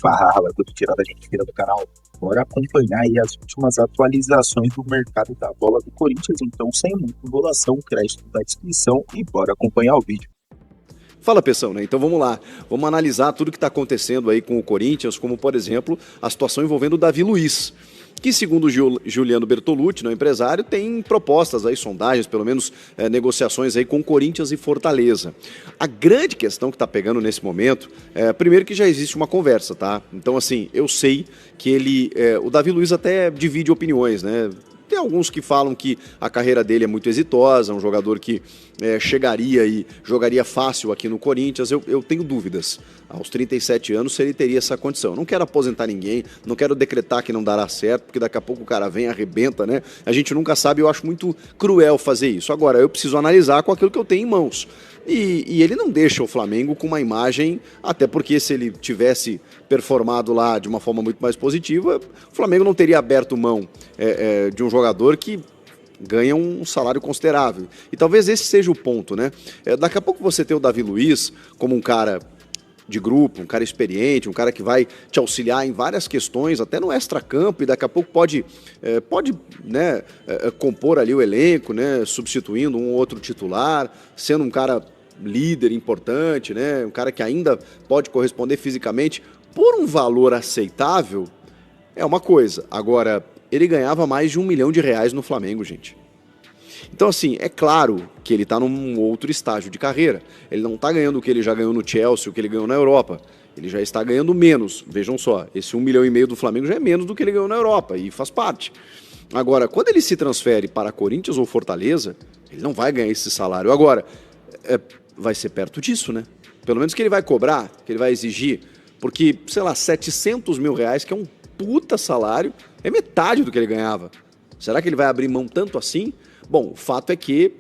Fala, tudo tirado a gente aqui do canal. Bora acompanhar aí as últimas atualizações do mercado da bola do Corinthians. Então, sem muita enrolação, o crédito da descrição e bora acompanhar o vídeo. Fala, pessoal, né? Então vamos lá. Vamos analisar tudo que está acontecendo aí com o Corinthians, como, por exemplo, a situação envolvendo o Davi Luiz, que, segundo o Juliano Bertolucci, né, empresário, tem propostas aí, sondagens, pelo menos negociações aí com Corinthians e Fortaleza. A grande questão que está pegando nesse momento primeiro que já existe uma conversa, tá? Então, assim, eu sei que o Davi Luiz até divide opiniões, né? Tem alguns que falam que a carreira dele é muito exitosa, um jogador que chegaria e jogaria fácil aqui no Corinthians. Eu tenho dúvidas. Aos 37 anos, se ele teria essa condição. Não quero aposentar ninguém, não quero decretar que não dará certo, porque daqui a pouco o cara vem, arrebenta, né? A gente nunca sabe, eu acho muito cruel fazer isso. Agora, eu preciso analisar com aquilo que eu tenho em mãos. E ele não deixa o Flamengo com uma imagem, até porque se ele tivesse performado lá de uma forma muito mais positiva, o Flamengo não teria aberto mão de um jogador que ganha um salário considerável. E talvez esse seja o ponto, né? Daqui a pouco você ter o Davi Luiz como um cara de grupo, um cara experiente, um cara que vai te auxiliar em várias questões, até no extracampo, e daqui a pouco pode né, compor ali o elenco, né, substituindo um outro titular, sendo um cara líder importante, né, um cara que ainda pode corresponder fisicamente por um valor aceitável, é uma coisa. Agora, ele ganhava mais de R$1 milhão no Flamengo, gente. Então, assim, é claro que ele está num outro estágio de carreira. Ele não está ganhando o que ele já ganhou no Chelsea, o que ele ganhou na Europa. Ele já está ganhando menos. Vejam só, esse R$1,5 milhão do Flamengo já é menos do que ele ganhou na Europa, e faz parte. Agora, quando ele se transfere para Corinthians ou Fortaleza, ele não vai ganhar esse salário. Agora, vai ser perto disso, né? Pelo menos que ele vai cobrar, que ele vai exigir, porque, sei lá, R$700 mil, que é um puta salário, é metade do que ele ganhava. Será que ele vai abrir mão tanto assim? Bom, o fato é que,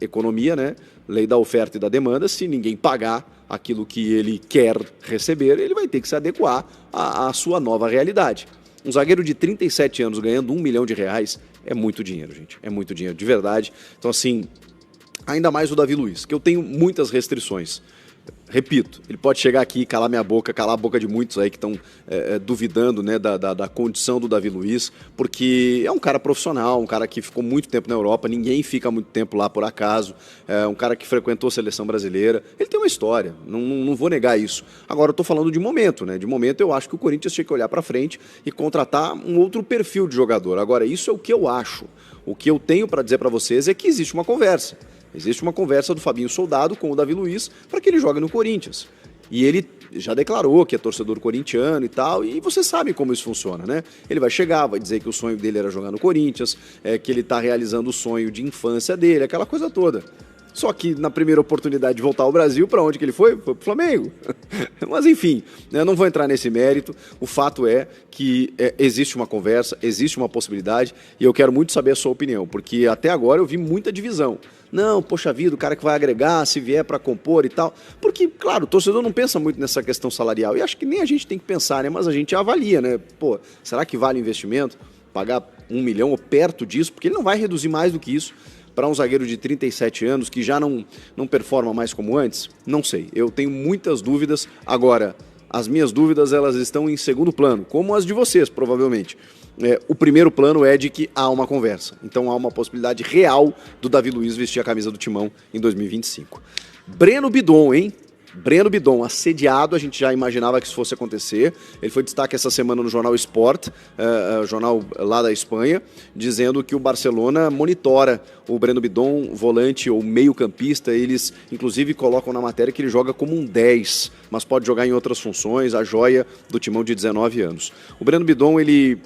economia, né? Lei da oferta e da demanda, se ninguém pagar aquilo que ele quer receber, ele vai ter que se adequar à sua nova realidade. Um zagueiro de 37 anos ganhando R$1 milhão é muito dinheiro, gente. É muito dinheiro, de verdade. Então, assim, ainda mais o Davi Luiz, que eu tenho muitas restrições. Repito, ele pode chegar aqui e calar minha boca, calar a boca de muitos aí que estão duvidando, né, da condição do Davi Luiz, porque é um cara profissional, um cara que ficou muito tempo na Europa, ninguém fica muito tempo lá por acaso, um cara que frequentou a seleção brasileira, ele tem uma história, não vou negar isso. Agora eu estou falando de momento, né? De momento eu acho que o Corinthians tinha que olhar para frente e contratar um outro perfil de jogador. Agora, isso é o que eu acho. O que eu tenho para dizer para vocês é que existe uma conversa. Existe uma conversa do Fabinho Soldado com o Davi Luiz para que ele jogue no Corinthians. E ele já declarou que é torcedor corintiano e tal, e você sabe como isso funciona, né? Ele vai chegar, vai dizer que o sonho dele era jogar no Corinthians, que ele está realizando o sonho de infância dele, aquela coisa toda. Só que na primeira oportunidade de voltar ao Brasil, para onde que ele foi? Foi pro Flamengo. Mas enfim, eu não vou entrar nesse mérito. O fato é que existe uma conversa, existe uma possibilidade, e eu quero muito saber a sua opinião, porque até agora eu vi muita divisão. Não, poxa vida, o cara que vai agregar, se vier para compor e tal. Porque, claro, o torcedor não pensa muito nessa questão salarial. E acho que nem a gente tem que pensar, né? Mas a gente avalia, né? Pô, será que vale o investimento? Pagar R$1 milhão ou perto disso? Porque ele não vai reduzir mais do que isso para um zagueiro de 37 anos que já não performa mais como antes? Não sei. Eu tenho muitas dúvidas. Agora, as minhas dúvidas, elas estão em segundo plano, como as de vocês, provavelmente. O primeiro plano é de que há uma conversa. Então há uma possibilidade real do Davi Luiz vestir a camisa do Timão em 2025. Breno Bidon, hein? Breno Bidon, assediado, a gente já imaginava que isso fosse acontecer. Ele foi destaque essa semana no jornal Sport, jornal lá da Espanha, dizendo que o Barcelona monitora o Breno Bidon, volante ou meio-campista. Eles, inclusive, colocam na matéria que ele joga como um 10, mas pode jogar em outras funções, a joia do Timão de 19 anos. O Breno Bidon, ele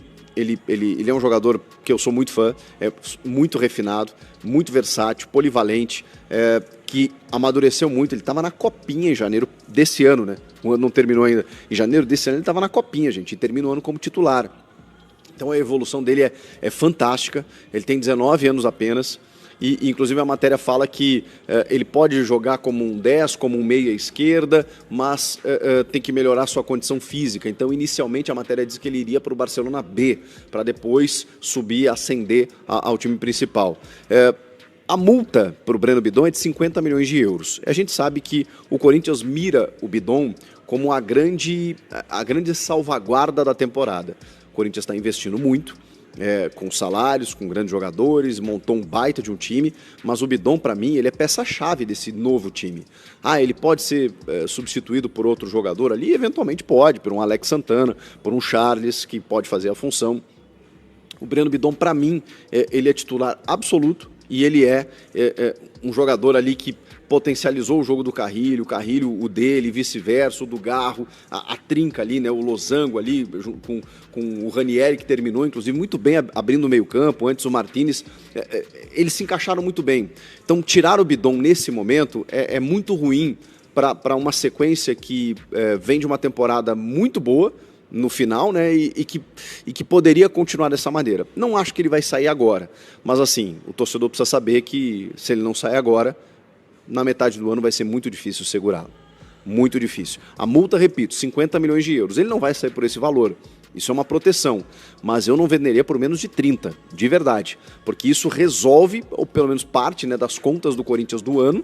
é um jogador que eu sou muito fã, é muito refinado, muito versátil, polivalente, que amadureceu muito. Ele estava na Copinha em janeiro desse ano, né? O ano não terminou ainda. Em janeiro desse ano ele estava na Copinha, gente, e termina o ano como titular. Então a evolução dele é fantástica. Ele tem 19 anos apenas. E inclusive a matéria fala que ele pode jogar como um 10, como um meia esquerda, mas tem que melhorar sua condição física. Então, inicialmente, a matéria diz que ele iria para o Barcelona B, para depois subir, ascender ao time principal. A multa para o Breno Bidon é de 50 milhões de euros. A gente sabe que o Corinthians mira o Bidon como a grande salvaguarda da temporada. O Corinthians está investindo muito, com salários, com grandes jogadores, montou um baita de um time, mas o Bidon, para mim, ele é peça-chave desse novo time. Ele pode ser substituído por outro jogador ali? Eventualmente pode, por um Alex Santana, por um Charles, que pode fazer a função. O Breno Bidon, para mim, ele é titular absoluto e ele é um jogador ali que potencializou o jogo do Carrilho, o Carrilho o dele, vice-versa, o do Garro, a trinca ali, né, o losango ali, com o Ranieri, que terminou, inclusive, muito bem abrindo o meio-campo, antes o Martínez, eles se encaixaram muito bem. Então, tirar o Bidon nesse momento é muito ruim para uma sequência que vem de uma temporada muito boa, no final, né, e que poderia continuar dessa maneira. Não acho que ele vai sair agora, mas assim, o torcedor precisa saber que se ele não sair agora, na metade do ano vai ser muito difícil segurá-lo. Muito difícil. A multa, repito, 50 milhões de euros. Ele não vai sair por esse valor. Isso é uma proteção. Mas eu não venderia por menos de 30, de verdade. Porque isso resolve, ou pelo menos parte, né, das contas do Corinthians do ano.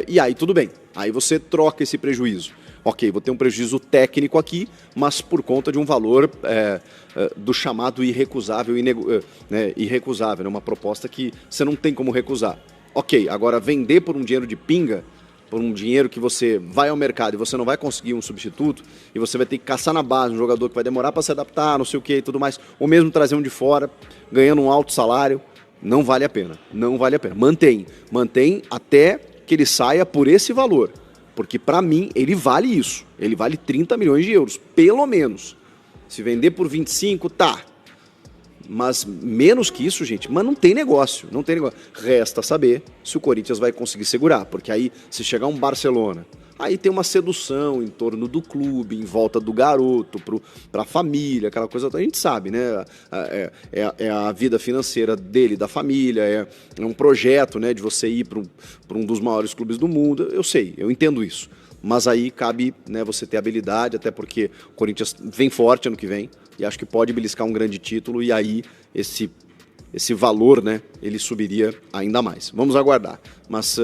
E aí tudo bem. Aí você troca esse prejuízo. Ok, vou ter um prejuízo técnico aqui, mas por conta de um valor do chamado irrecusável, irrecusável, né? Uma proposta que você não tem como recusar. Ok, agora vender por um dinheiro de pinga, por um dinheiro que você vai ao mercado e você não vai conseguir um substituto, e você vai ter que caçar na base um jogador que vai demorar para se adaptar, não sei o que e tudo mais, ou mesmo trazer um de fora, ganhando um alto salário, não vale a pena. Não vale a pena. Mantém até que ele saia por esse valor. Porque, para mim, ele vale isso. Ele vale 30 milhões de euros, pelo menos. Se vender por 25, tá. Mas menos que isso, gente, mas não tem negócio. Não tem negócio. Resta saber se o Corinthians vai conseguir segurar. Porque aí, se chegar um Barcelona, aí tem uma sedução em torno do clube, em volta do garoto, para a família, aquela coisa. A gente sabe, né? É a vida financeira dele, da família, é um projeto, né, de você ir para um dos maiores clubes do mundo. Eu sei, eu entendo isso. Mas aí cabe, né, você ter habilidade, até porque o Corinthians vem forte ano que vem e acho que pode beliscar um grande título e aí esse valor, né, ele subiria ainda mais. Vamos aguardar. Mas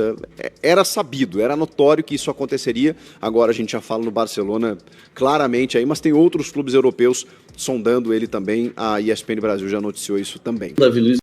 era sabido, era notório que isso aconteceria. Agora a gente já fala no Barcelona claramente aí, mas tem outros clubes europeus sondando ele também. A ESPN Brasil já noticiou isso também. Davi Luiz.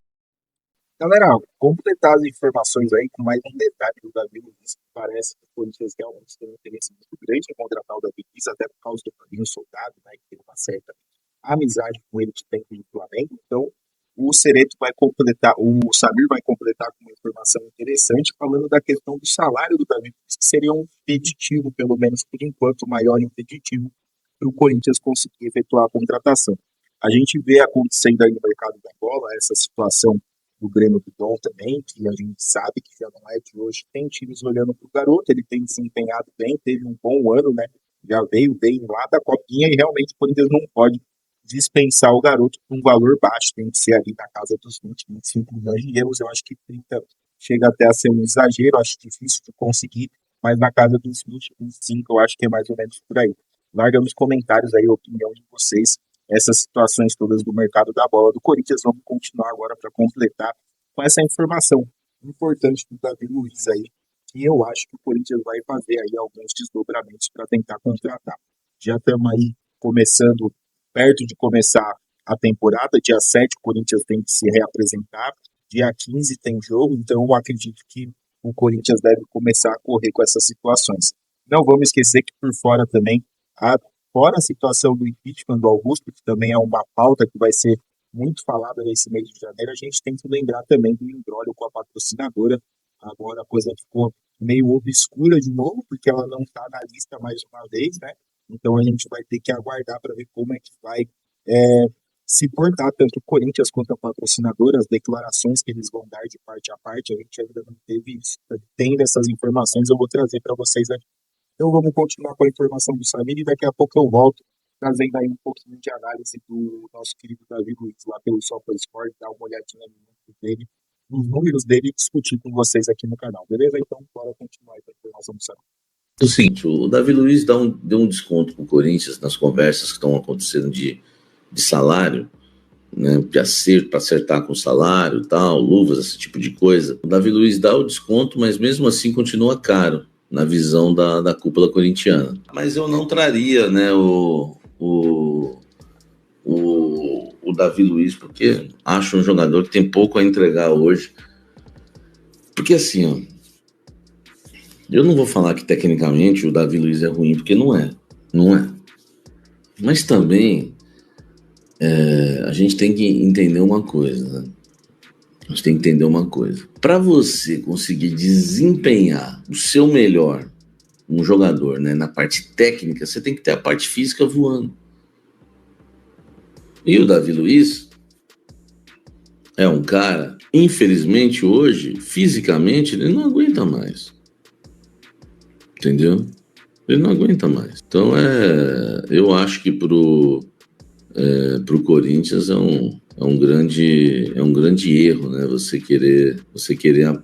Galera, completar as informações aí com mais um detalhe do Davi Luiz, que parece que o Corinthians realmente tem um interesse muito grande em contratar o Davi Luiz, até por causa do Fabinho Soldado, né, que tem uma certa amizade com ele de tempo no Flamengo. Então, o Cereto vai completar, o Samir vai completar com uma informação interessante, falando da questão do salário do Davi Luiz, que seria um impeditivo, pelo menos por enquanto, o maior impeditivo para o Corinthians conseguir efetuar a contratação. A gente vê acontecendo aí no mercado da bola essa situação do Breno Bidon também, que a gente sabe que já não é de hoje. Tem times olhando para o garoto, ele tem desempenhado bem, teve um bom ano, né? Já veio bem lá da copinha e realmente o Corinthians não pode dispensar o garoto por um valor baixo, tem que ser ali na casa dos 20, 25 milhões de euros. Eu acho que 30 chega até a ser um exagero, acho difícil de conseguir, mas na casa dos 20, 25 eu acho que é mais ou menos por aí. Larga nos comentários aí a opinião de vocês, essas situações todas do mercado da bola do Corinthians. Vamos continuar agora para completar com essa informação importante do Davi Luiz aí, que eu acho que o Corinthians vai fazer aí alguns desdobramentos para tentar contratar. Já estamos aí começando, perto de começar a temporada, dia 7 o Corinthians tem que se reapresentar, dia 15 tem jogo, então eu acredito que o Corinthians deve começar a correr com essas situações. Não vamos esquecer que por fora também, fora a situação do impeachment do Augusto, que também é uma pauta que vai ser muito falada nesse mês de janeiro, a gente tem que lembrar também do imbróglio com a patrocinadora. Agora a coisa ficou meio obscura de novo, porque ela não está na lista mais uma vez, né? Então a gente vai ter que aguardar para ver como é que vai se portar tanto o Corinthians quanto a patrocinadora, as declarações que eles vão dar de parte a parte. A gente ainda não teve isso. Tendo essas informações, eu vou trazer para vocês aqui. Então vamos continuar com a informação do Samir e daqui a pouco eu volto trazendo aí um pouquinho de análise do nosso querido Davi Luiz lá pelo Sofa Sport, dar uma olhadinha nos números dele e discutir com vocês aqui no canal, beleza? Então bora continuar aí com a informação do Samir. O seguinte, o Davi Luiz deu um desconto para o Corinthians nas conversas que estão acontecendo de salário, né, de acerto para acertar com salário, tal, luvas, esse tipo de coisa. O Davi Luiz dá o desconto, mas mesmo assim continua caro na visão da cúpula corintiana. Mas eu não traria, né, o Davi Luiz, porque acho um jogador que tem pouco a entregar hoje. Porque assim, ó, eu não vou falar que tecnicamente o Davi Luiz é ruim, porque não é. Não é. Mas também a gente tem que entender uma coisa, né? A gente tem que entender uma coisa. Para você conseguir desempenhar o seu melhor, um jogador, né, na parte técnica, você tem que ter a parte física voando. E o Davi Luiz é um cara, infelizmente hoje, fisicamente, ele não aguenta mais. Entendeu? Ele não aguenta mais. Então eu acho que pro Corinthians é um grande erro, né? Você querer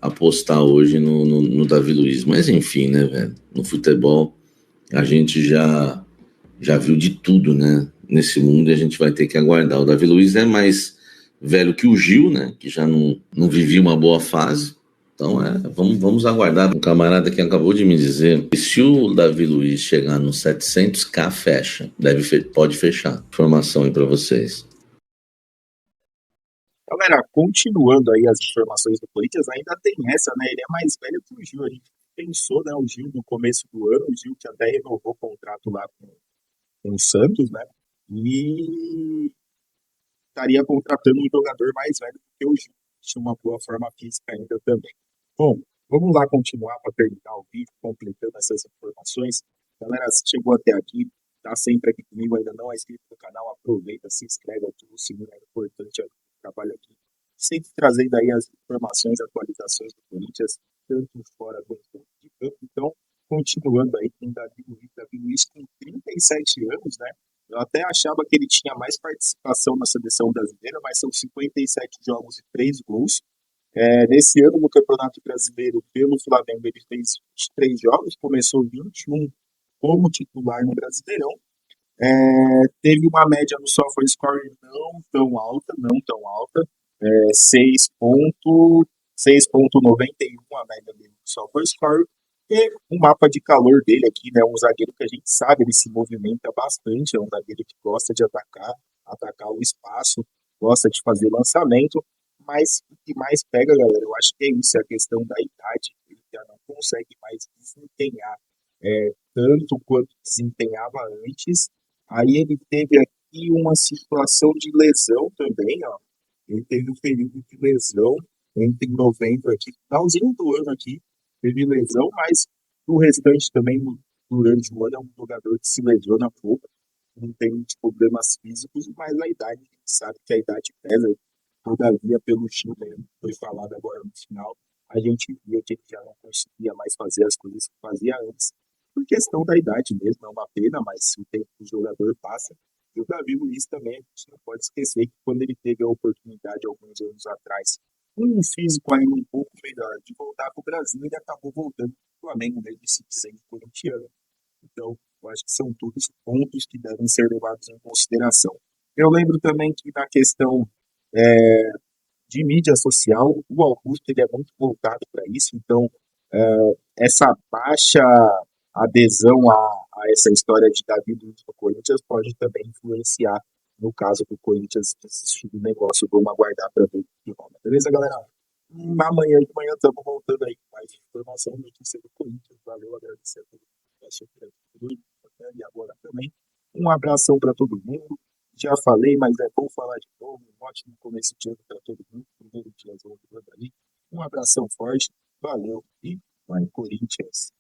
apostar hoje no Davi Luiz. Mas enfim, né, velho? No futebol a gente já viu de tudo, né? Nesse mundo, e a gente vai ter que aguardar. O Davi Luiz é mais velho que o Gil, né? Que já não vivia uma boa fase. Então vamos aguardar. Um camarada que acabou de me dizer que se o Davi Luiz chegar nos 700k, fecha. Pode fechar. Informação aí para vocês. Galera, continuando aí as informações do Corinthians, ainda tem essa, né? Ele é mais velho que o Gil. A gente pensou, né? O Gil no começo do ano, o Gil que até renovou o contrato lá com o Santos, né? E estaria contratando um jogador mais velho do que o Gil. Tinha uma boa forma física ainda também. Bom, vamos lá continuar para terminar o vídeo, completando essas informações. Galera, se chegou até aqui, tá sempre aqui comigo, ainda não é inscrito no canal, aproveita, se inscreve, ativa o sininho, é importante o trabalho aqui. Sempre trazendo aí as informações, atualizações do Corinthians, tanto fora quanto dentro de campo. Então, continuando aí com o Davi Luiz com 37 anos, né? Eu até achava que ele tinha mais participação na seleção brasileira, mas são 57 jogos e 3 gols. Nesse ano, no Campeonato Brasileiro, pelo Flamengo, ele fez 23 jogos, começou 21 como titular no Brasileirão. Teve uma média no SofaScore não tão alta, 6,91 a média dele no SofaScore. E o mapa de calor dele aqui, né, um zagueiro que a gente sabe, ele se movimenta bastante, é um zagueiro que gosta de atacar o espaço, gosta de fazer lançamento, mas o que mais pega, galera, eu acho que é isso, é a questão da idade. Ele já não consegue mais desempenhar tanto quanto desempenhava antes. Aí ele teve aqui uma situação de lesão também, ó. Ele teve um período de lesão entre novembro aqui, finalzinho do ano aqui, teve lesão, mas o restante também, durante o ano, é um jogador que se lesiona pouco, não tem muitos problemas físicos, mas a idade, a gente sabe que a idade pesa. Todavia, pelo Chile, foi falado agora no final, a gente via que ele já não conseguia mais fazer as coisas que fazia antes, por questão da idade mesmo, é uma pena, mas o tempo que o jogador passa. E o Davi Luiz também, a gente não pode esquecer que quando ele teve a oportunidade, alguns anos atrás, com um físico ainda um pouco melhor, de voltar para o Brasil, ele acabou voltando para o Flamengo, mesmo se dizendo corintiano. Então, eu acho que são todos pontos que devem ser levados em consideração. Eu lembro também que na questão de mídia social, o Augusto ele é muito voltado para isso, então essa baixa adesão a essa história de Davi Luiz no Corinthians pode também influenciar no caso do Corinthians desistir do negócio. Vamos aguardar para ver o que rola. Beleza, galera? Amanhã de manhã estamos voltando aí com mais informação e notícia do Corinthians. Valeu, agradecer a todo mundo e agora também. Um abração para todo mundo. Já falei, mas é bom falar de novo. Um ótimo começo de ano para todo mundo. Primeiro dia ali. Um abração forte. Valeu e vai Corinthians.